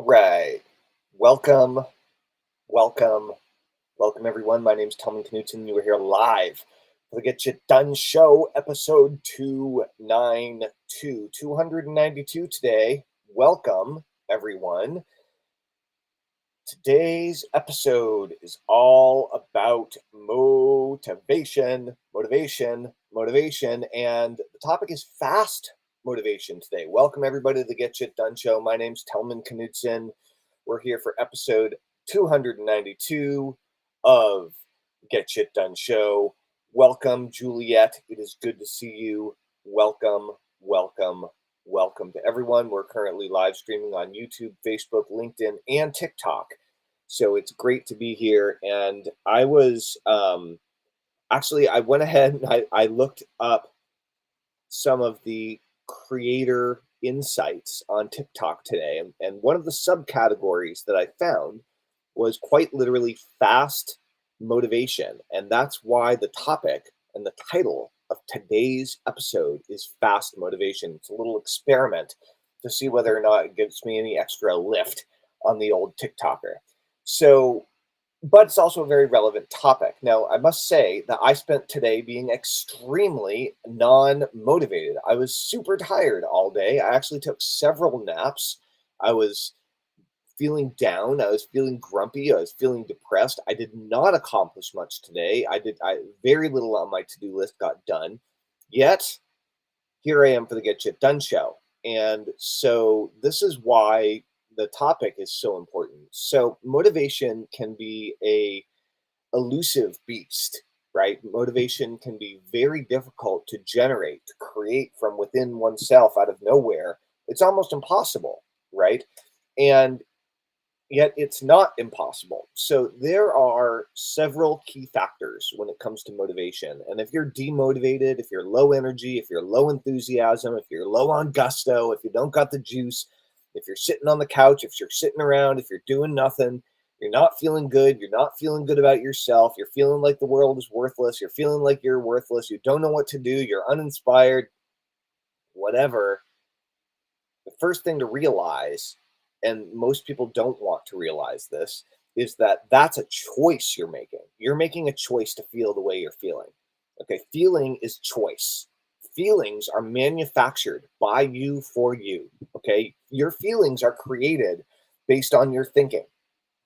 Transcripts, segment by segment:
right. Welcome, welcome, welcome everyone. My name's Tellman. You are here live for the Get You Done Show, episode 292 today. Welcome, everyone. Today's episode is all about motivation, and the topic is fast motivation today. Welcome everybody to the Get You Done Show. My name's Tellman Knudsen. We're here for episode 292 of Get You Done Show. Welcome, Juliet. It is good to see you. Welcome to everyone. We're currently live streaming on YouTube, Facebook, LinkedIn, and TikTok. So it's great to be here. And I was I went ahead and I looked up some of the creator insights on TikTok today. And one of the subcategories that I found was quite literally fast motivation. And that's why the topic and the title of today's episode is fast motivation. It's a little experiment to see whether or not it gives me any extra lift on the old TikToker. So, but it's also a very relevant topic. Now, I must say that I spent today being extremely non-motivated. I was super tired all day. I actually took several naps. I was feeling down. I was feeling grumpy. I was feeling depressed. I did not accomplish much today. Very little on my to-do list got done. Yet, here I am for the Get You Done Show. And so this is why the topic is so important. So motivation can be a elusive beast, right? Motivation can be very difficult to generate, to create from within oneself out of nowhere. It's almost impossible, right? And yet it's not impossible. So there are several key factors when it comes to motivation. And if you're demotivated, if you're low energy, if you're low enthusiasm, if you're low on gusto, if you don't got the juice, if you're sitting on the couch, if you're sitting around, if you're doing nothing, you're not feeling good, you're not feeling good about yourself, you're feeling like the world is worthless, you're feeling like you're worthless, you don't know what to do, you're uninspired, whatever, the first thing to realize, and most people don't want to realize this, is that that's a choice you're making. You're making a choice to feel the way you're feeling. Okay, feeling is choice. Feelings are manufactured by you for you. Okay, your feelings are created based on your thinking.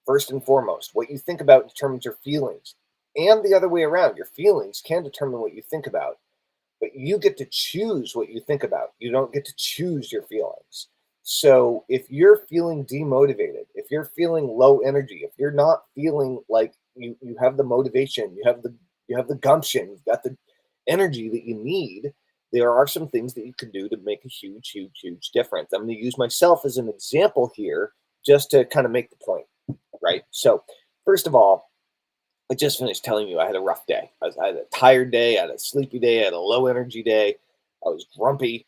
First and foremost, what you think about determines your feelings, and the other way around. Your feelings can determine what you think about, but you get to choose what you think about. You don't get to choose your feelings. So if you're feeling demotivated, if you're feeling low energy, if you're not feeling like you have the motivation, you have the gumption, you've got the energy that you need, there are some things that you can do to make a huge difference. I'm going to use myself as an example here just to kind of make the point, right? So first of all, I just finished telling you I had a rough day. I had a tired day, I had a sleepy day, I had a low energy day. I was grumpy,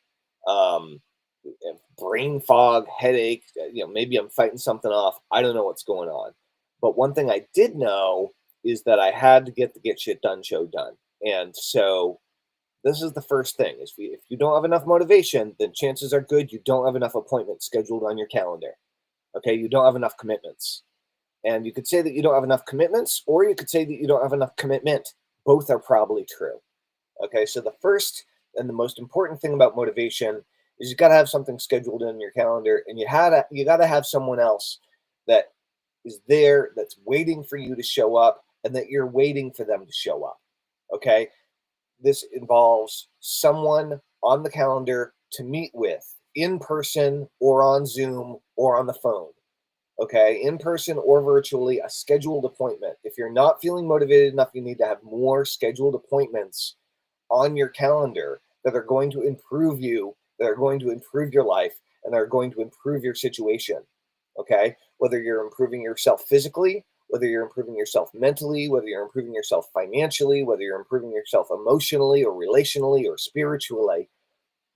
brain fog, headache. Maybe I'm fighting something off. I don't know what's going on. But one thing I did know is that I had to get the Get Shit Done show done. And so this is the first thing. If you don't have enough motivation, then chances are good you don't have enough appointments scheduled on your calendar. Okay, you don't have enough commitments. And you could say that you don't have enough commitments, or you could say that you don't have enough commitment. Both are probably true. Okay, so the first and the most important thing about motivation is you got to have something scheduled in your calendar, and you got to have someone else that is there, that's waiting for you to show up, and that you're waiting for them to show up. Okay, this involves someone on the calendar to meet with in person or on Zoom or on the phone. Okay, in person or virtually, a scheduled appointment. If you're not feeling motivated enough, you need to have more scheduled appointments on your calendar that are going to improve you, that are going to improve your life, and that are going to improve your situation. Okay, whether you're improving yourself physically, whether you're improving yourself mentally, whether you're improving yourself financially, whether you're improving yourself emotionally or relationally or spiritually,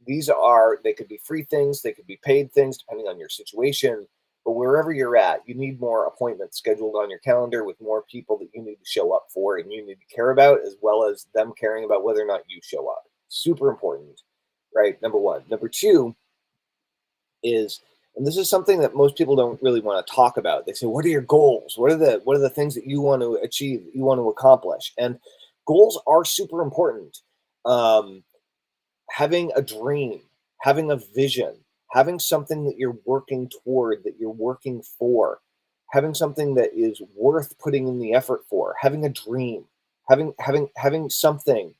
they could be free things, they could be paid things, depending on your situation. But wherever you're at, you need more appointments scheduled on your calendar with more people that you need to show up for and you need to care about, as well as them caring about whether or not you show up. Super important, right? Number one. Number two is And this is something that most people don't really want to talk about. They say, "What are your goals? What are the things that you want to achieve, you want to accomplish?" And goals are super important. Um, Having a dream, having a vision, having something that you're working toward, that you're working for, having something that is worth putting in the effort for, having a dream, having something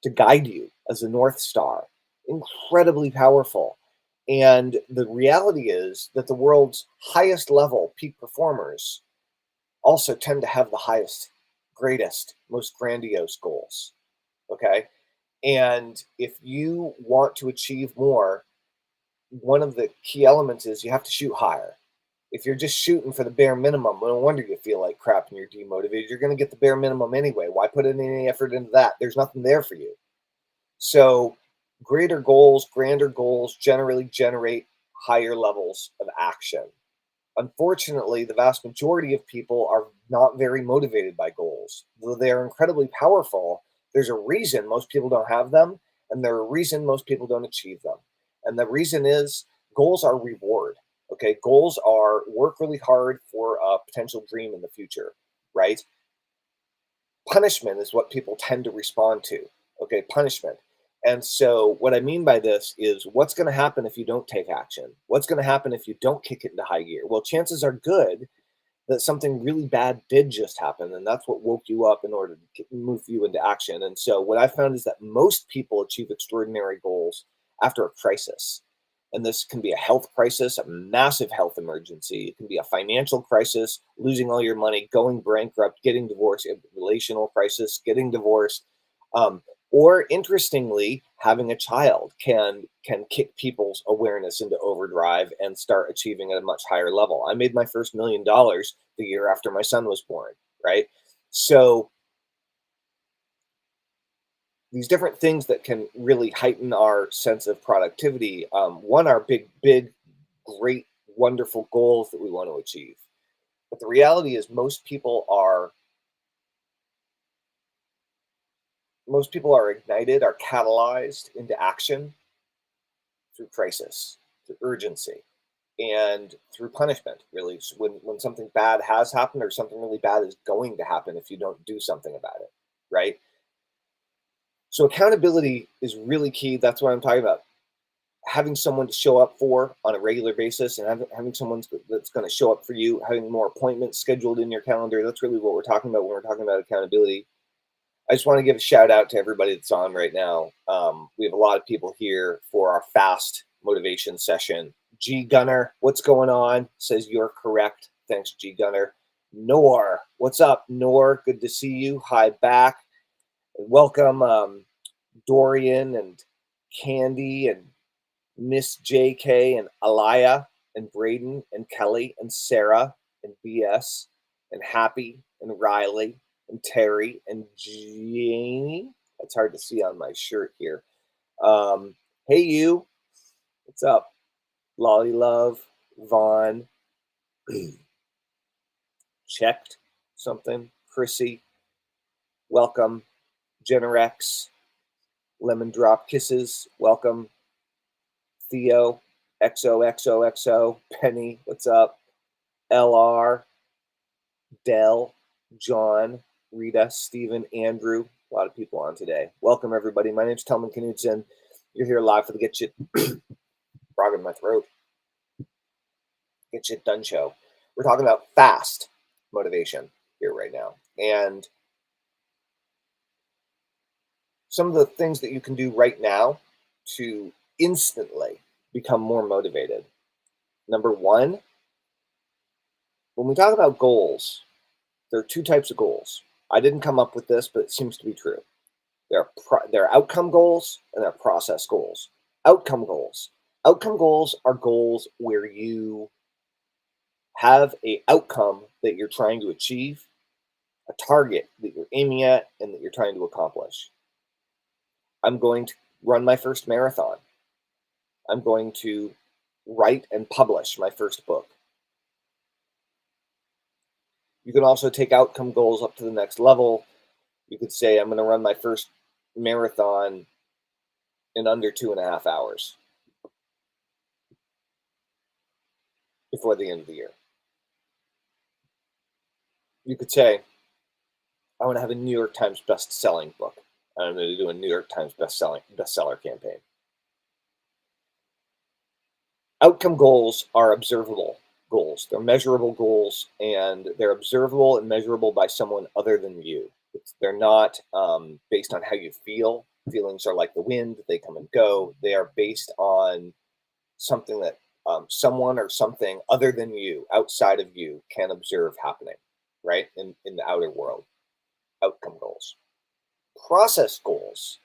to guide you as a North Star, incredibly powerful. And the reality is that the world's highest level peak performers also tend to have the highest, greatest, most grandiose goals. Okay. And if you want to achieve more, one of the key elements is you have to shoot higher. If you're just shooting for the bare minimum, no wonder you feel like crap and you're demotivated. You're going to get the bare minimum anyway. Why put any effort into that? There's nothing there for you. So, greater goals, grander goals generally generate higher levels of action. Unfortunately, the vast majority of people are not very motivated by goals. Though they are incredibly powerful, there's a reason most people don't have them, and there's a reason most people don't achieve them. And the reason is goals are reward. Okay, goals are work really hard for a potential dream in the future, right? Punishment is what people tend to respond to. Okay, punishment. And so, what I mean by this is what's going to happen if you don't take action? What's going to happen if you don't kick it into high gear? Well, chances are good that something really bad did just happen, and that's what woke you up in order to move you into action. And so, what I found is that most people achieve extraordinary goals after a crisis. And this can be a health crisis, a massive health emergency. It can be a financial crisis, losing all your money, going bankrupt, getting divorced, a relational crisis, getting divorced. Um, or interestingly, having a child can kick people's awareness into overdrive and start achieving at a much higher level. I made my first $1 million the year after my son was born, right? So these different things that can really heighten our sense of productivity. One are big, great, wonderful goals that we want to achieve. But the reality is most people are ignited, are catalyzed into action through crisis, through urgency, and through punishment. Really, so when something bad has happened or something really bad is going to happen if you don't do something about it, right? So accountability is really key. That's what I'm talking about. Having someone to show up for on a regular basis and having someone that's going to show up for you, having more appointments scheduled in your calendar. That's really what we're talking about when we're talking about accountability. I just want to give a shout out to everybody that's on right now. We have a lot of people here for our FAST motivation session. G Gunner, what's going on? Says you're correct. Thanks, G Gunner. Nor, what's up, Nor? Good to see you. Hi back. Welcome, Dorian and Candy and Miss JK and Alaya and Braden and Kelly and Sarah and BS and Happy and Riley and Terry and Janie. That's hard to see on my shirt here. Hey, you. What's up? Lolly Love, Vaughn, checked something. Chrissy, welcome. Generex, Lemon Drop Kisses, welcome. Theo, XOXOXO, Penny, what's up? LR, Dell, John, Rita, Stephen, Andrew, a lot of people on today. Welcome, everybody. My name's Tellman Knudsen. You're here live for the Get Shit, frog in my throat, Get Shit Done show. We're talking about fast motivation here right now. And some of the things that you can do right now to instantly become more motivated. Number one, when we talk about goals, there are two types of goals. I didn't come up with this, but it seems to be true. There are outcome goals and there are process goals. Outcome goals. Outcome goals are goals where you have a outcome that you're trying to achieve, a target that you're aiming at, and that you're trying to accomplish. I'm going to run my first marathon. I'm going to write and publish my first book. You can also take outcome goals up to the next level. You could say, I'm going to run my first marathon in under 2.5 hours. before the end of the year. You could say, I want to have a New York Times best-selling book. And I'm going to do a New York Times bestseller campaign. Outcome goals are observable goals. They're measurable goals, and they're observable and measurable by someone other than you. They're not based on how you feel. Feelings are like the wind, they come and go. They are based on something that someone or something other than you, outside of you, can observe happening, right? In the outer world. Outcome goals. Process goals.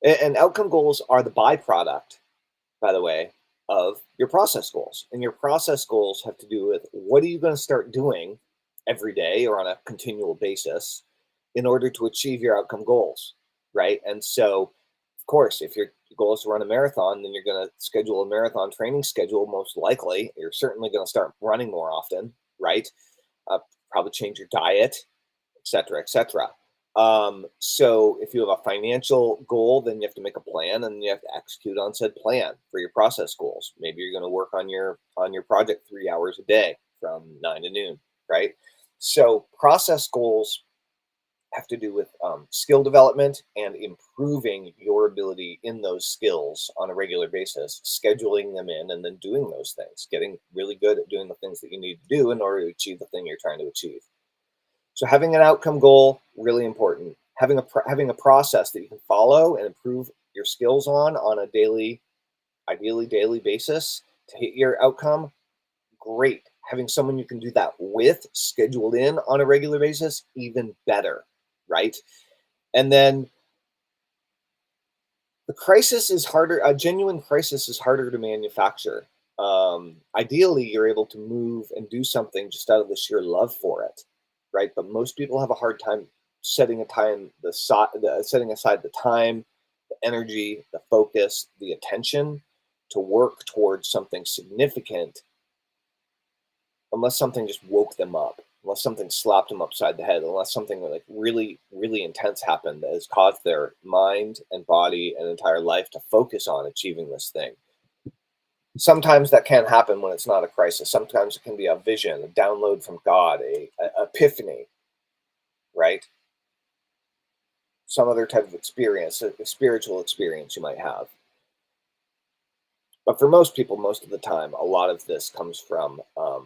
And outcome goals are the byproduct, by the way, of your process goals. And your process goals have to do with what are you going to start doing every day or on a continual basis in order to achieve your outcome goals, right? And so, of course, if your goal is to run a marathon, then you're going to schedule a marathon training schedule, most likely. You're certainly going to start running more often, right? Probably change your diet, et cetera, et cetera. So if you have a financial goal, then you have to make a plan and you have to execute on said plan for your process goals. Maybe you're going to work on your project 3 hours a day from 9 to noon, right? So process goals have to do with skill development and improving your ability in those skills on a regular basis, scheduling them in and then doing those things, getting really good at doing the things that you need to do in order to achieve the thing you're trying to achieve. So having an outcome goal, really important. Having a process that you can follow and improve your skills on a daily, ideally daily basis to hit your outcome, great. Having someone you can do that with scheduled in on a regular basis, even better, right? And then the crisis is harder. A genuine crisis is harder to manufacture. Ideally, you're able to move and do something just out of the sheer love for it, right? But most people have a hard time setting aside the time, the energy, the focus, the attention to work towards something significant, unless something just woke them up, unless something slapped them upside the head, unless something like really, really intense happened that has caused their mind and body and entire life to focus on achieving this thing. Sometimes that can happen when it's not a crisis. Sometimes it can be a vision, a download from God, a epiphany, right? Some other type of experience, a spiritual experience you might have. But for most people, most of the time, a lot of this comes from a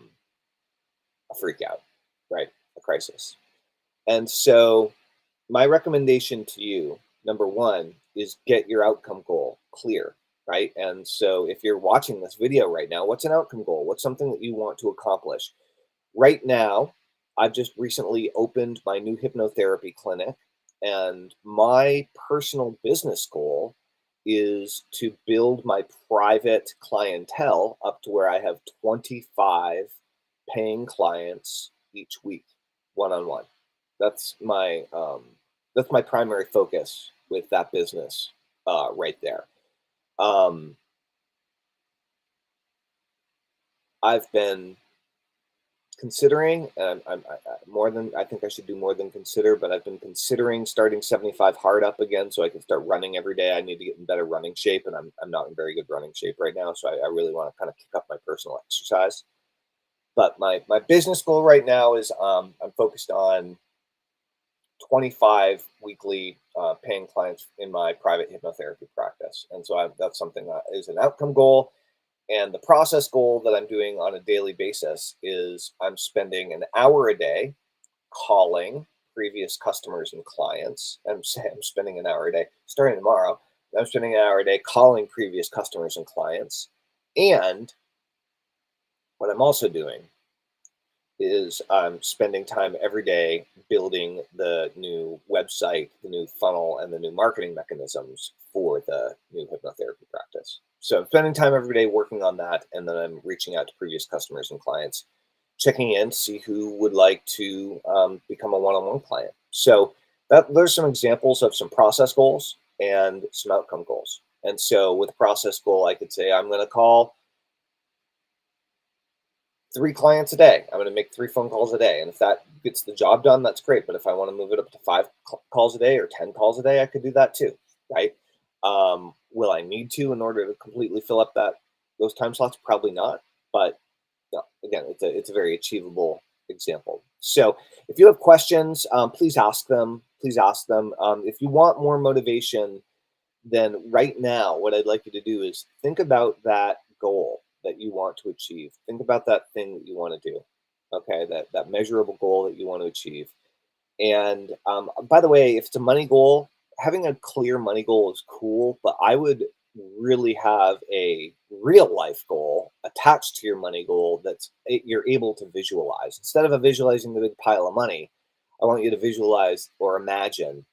freak out, right? A crisis. And so my recommendation to you, number one, is get your outcome goal clear, right? And so if you're watching this video right now, what's an outcome goal? What's something that you want to accomplish? Right now, I've just recently opened my new hypnotherapy clinic, and my personal business goal is to build my private clientele up to where I have 25 paying clients each week, one-on-one. That's my primary focus with that business right there. I've been considering, and I think I should do more than consider, but I've been considering starting 75 hard up again so I can start running every day. I need to get in better running shape, and I'm not in very good running shape right now, so I really want to kind of kick up my personal exercise. But my business goal right now is I'm focused on 25 weekly paying clients in my private hypnotherapy practice. And so that's something that is an outcome goal. And the process goal that I'm doing on a daily basis is I'm spending an hour a day calling previous customers and clients. I'm spending an hour a day starting tomorrow. I'm spending an hour a day calling previous customers and clients. And what I'm also doing is I'm spending time every day building the new website, the new funnel, and the new marketing mechanisms for the new hypnotherapy practice. So I'm spending time every day working on that, and then I'm reaching out to previous customers and clients, checking in to see who would like to become a one-on-one client. So there's some examples of some process goals and some outcome goals. And so with a process goal, I could say I'm going to call 3 clients a day. I'm going to make 3 phone calls a day. And if that gets the job done, that's great. But if I want to move it up to 5 calls a day or 10 calls a day, I could do that too, right? Will I need to in order to completely fill up those time slots? Probably not. But No, again, it's a very achievable example. So if you have questions, please ask them. Please ask them. If you want more motivation, then right now, what I'd like you to do is think about that goal that you want to achieve. Think about that thing that you want to do. Okay, that measurable goal that you want to achieve. And by the way, if it's a money goal, having a clear money goal is cool, but I would really have a real life goal attached to your money goal you're able to visualize. Instead of visualizing the big pile of money, I want you to visualize or imagine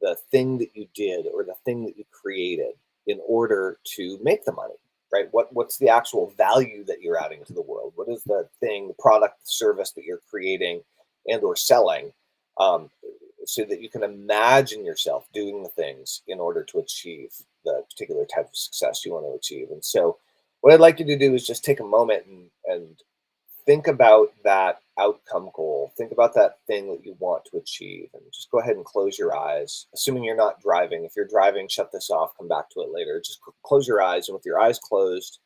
the thing that you did or the thing that you created in order to make the money, right? What's the actual value that you're adding to the world? What is the thing, the product, the service that you're creating and or selling, um, so that you can imagine yourself doing the things in order to achieve the particular type of success you want to achieve. And so what I'd like you to do is just take a moment and think about that outcome goal. Think about that thing that you want to achieve, and just go ahead and close your eyes. Assuming you're not driving. If you're driving, shut this off, come back to it later. Just close your eyes, and with your eyes closed,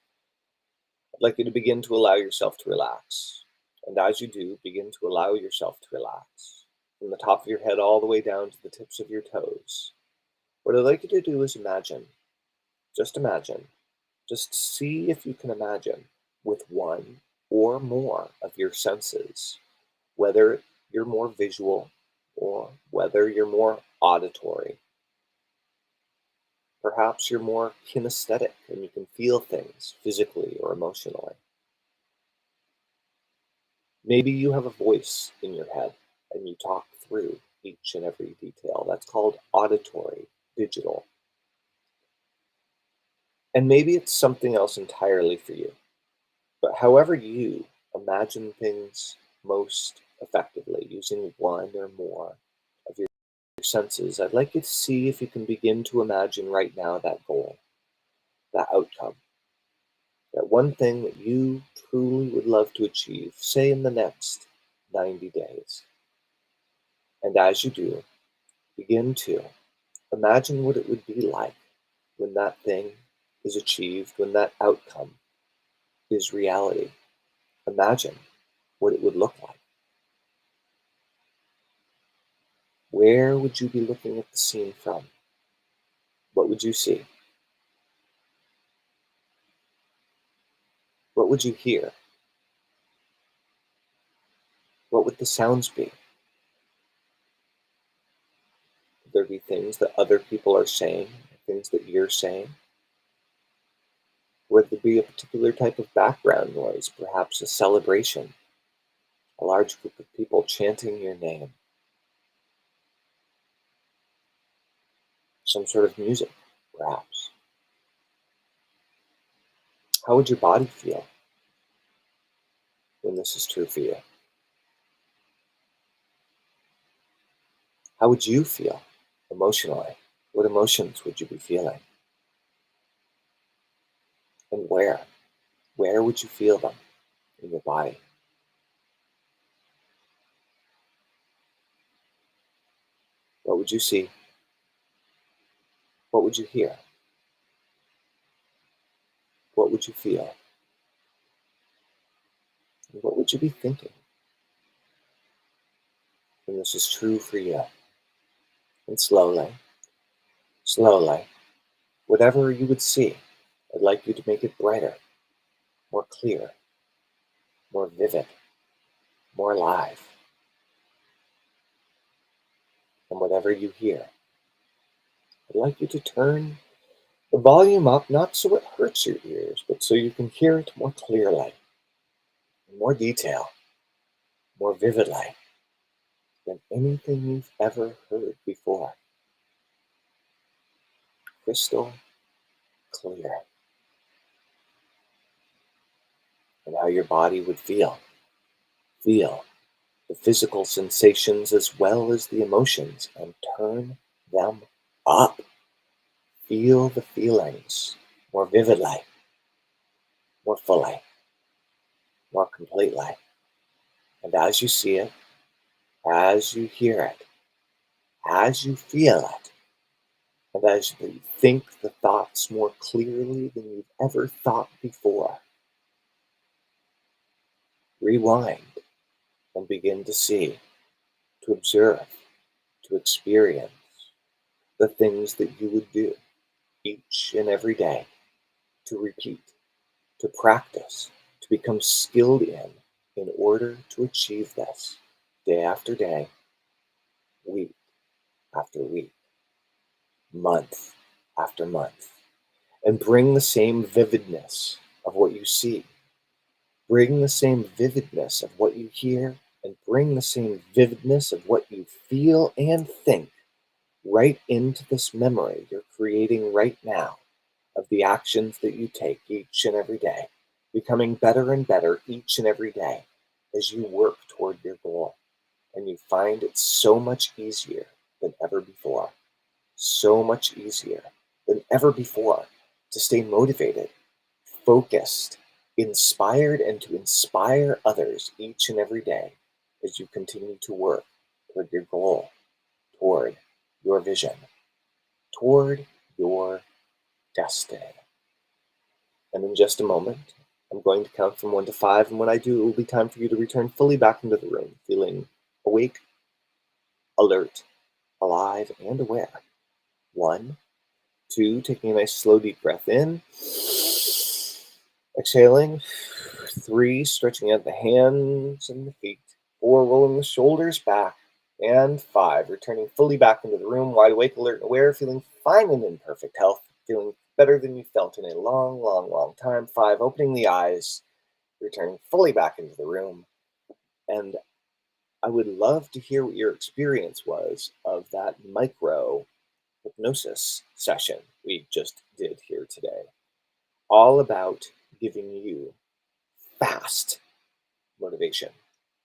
I'd like you to begin to allow yourself to relax. And as you do, begin to allow yourself to relax from the top of your head all the way down to the tips of your toes. What I'd like you to do is imagine, just see if you can imagine with one or more of your senses, whether you're more visual or whether you're more auditory. Perhaps you're more kinesthetic and you can feel things physically or emotionally. Maybe you have a voice in your head and you talk through each and every detail. That's called auditory, digital. And maybe it's something else entirely for you. But however you imagine things most effectively, using one or more of your senses, I'd like you to see if you can begin to imagine right now that goal, that outcome, that one thing that you truly would love to achieve, say in the next 90 days. And as you do, begin to imagine what it would be like when that thing is achieved, when that outcome is reality. Imagine what it would look like. Where would you be looking at the scene from? What would you see? What would you hear? What would the sounds be? Would there be things that other people are saying, things that you're saying? Would there be a particular type of background noise, perhaps a celebration, a large group of people chanting your name, some sort of music, perhaps? How would your body feel when this is true for you? How would you feel emotionally? What emotions would you be feeling? And where? Where would you feel them in your body? What would you see? What would you hear? What would you feel? And what would you be thinking when this is true for you? And slowly, slowly, whatever you would see, I'd like you to make it brighter, more clear, more vivid, more alive. And whatever you hear, I'd like you to turn the volume up, not so it hurts your ears, but so you can hear it more clearly, in more detail, more vividly than anything you've ever heard before. Crystal clear. And how your body would feel. Feel the physical sensations as well as the emotions and turn them up. Feel the feelings more vividly, more fully, more completely. And as you see it, as you hear it, as you feel it, and as you think the thoughts more clearly than you've ever thought before, rewind and begin to see, to observe, to experience the things that you would do each and every day, to repeat, to practice, to become skilled in order to achieve this day after day, week after week, month after month, and bring the same vividness of what you see, bring the same vividness of what you hear, and bring the same vividness of what you feel and think right into this memory you're creating right now of the actions that you take each and every day, becoming better and better each and every day as you work toward your goal. And you find it so much easier than ever before, so much easier than ever before to stay motivated, focused, inspired, and to inspire others each and every day as you continue to work toward your goal, toward your vision, toward your destiny. And in just a moment, I'm going to count from 1 to 5, and when I do, it will be time for you to return fully back into the room, feeling awake, alert, alive, and aware. 1, 2, taking a nice slow deep breath in, exhaling. 3, stretching out the hands and the feet. 4, rolling the shoulders back. And 5, returning fully back into the room, wide awake, alert, and aware, feeling fine and in perfect health, feeling better than you felt in a long, long, long time. 5, opening the eyes, returning fully back into the room. And I would love to hear what your experience was of that micro hypnosis session we just did here today. All about giving you fast motivation.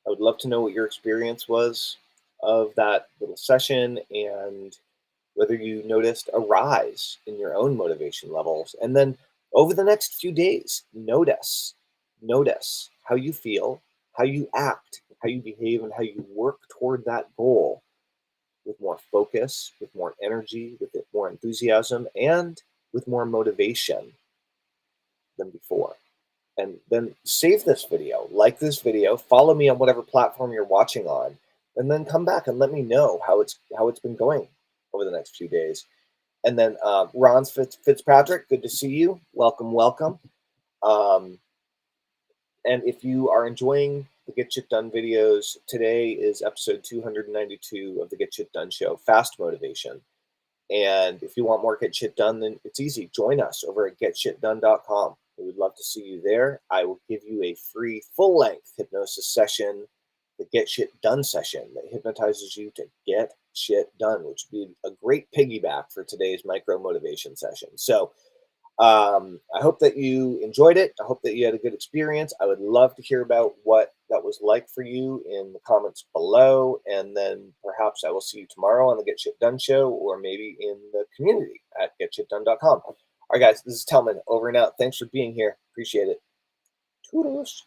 I would love to know what your experience was of that little session and whether you noticed a rise in your own motivation levels. And then over the next few days, notice how you feel, how you act, how you behave, and how you work toward that goal with more focus, with more energy, with more enthusiasm, and with more motivation than before. And then save this video, like this video, follow me on whatever platform you're watching on, and then come back and let me know how it's been going over the next few days. And then Ron Fitzpatrick, good to see you. Welcome, welcome. And if you are enjoying the Get Shit Done videos, today is episode 292 of the Get Shit Done show, Fast Motivation. And if you want more Get Shit Done, then it's easy. Join us over at getshitdone.com. We would love to see you there. I will give you a free full-length hypnosis session, the Get Shit Done session, that hypnotizes you to get shit done, which would be a great piggyback for today's micro motivation session. So I hope that you enjoyed it. I hope that you had a good experience. I would love to hear about what that was like for you in the comments below. And then perhaps I will see you tomorrow on the Get Shit Done show, or maybe in the community at getshitdone.com. All right, guys, this is Tellman, over and out. Thanks for being here. Appreciate it. Toodles.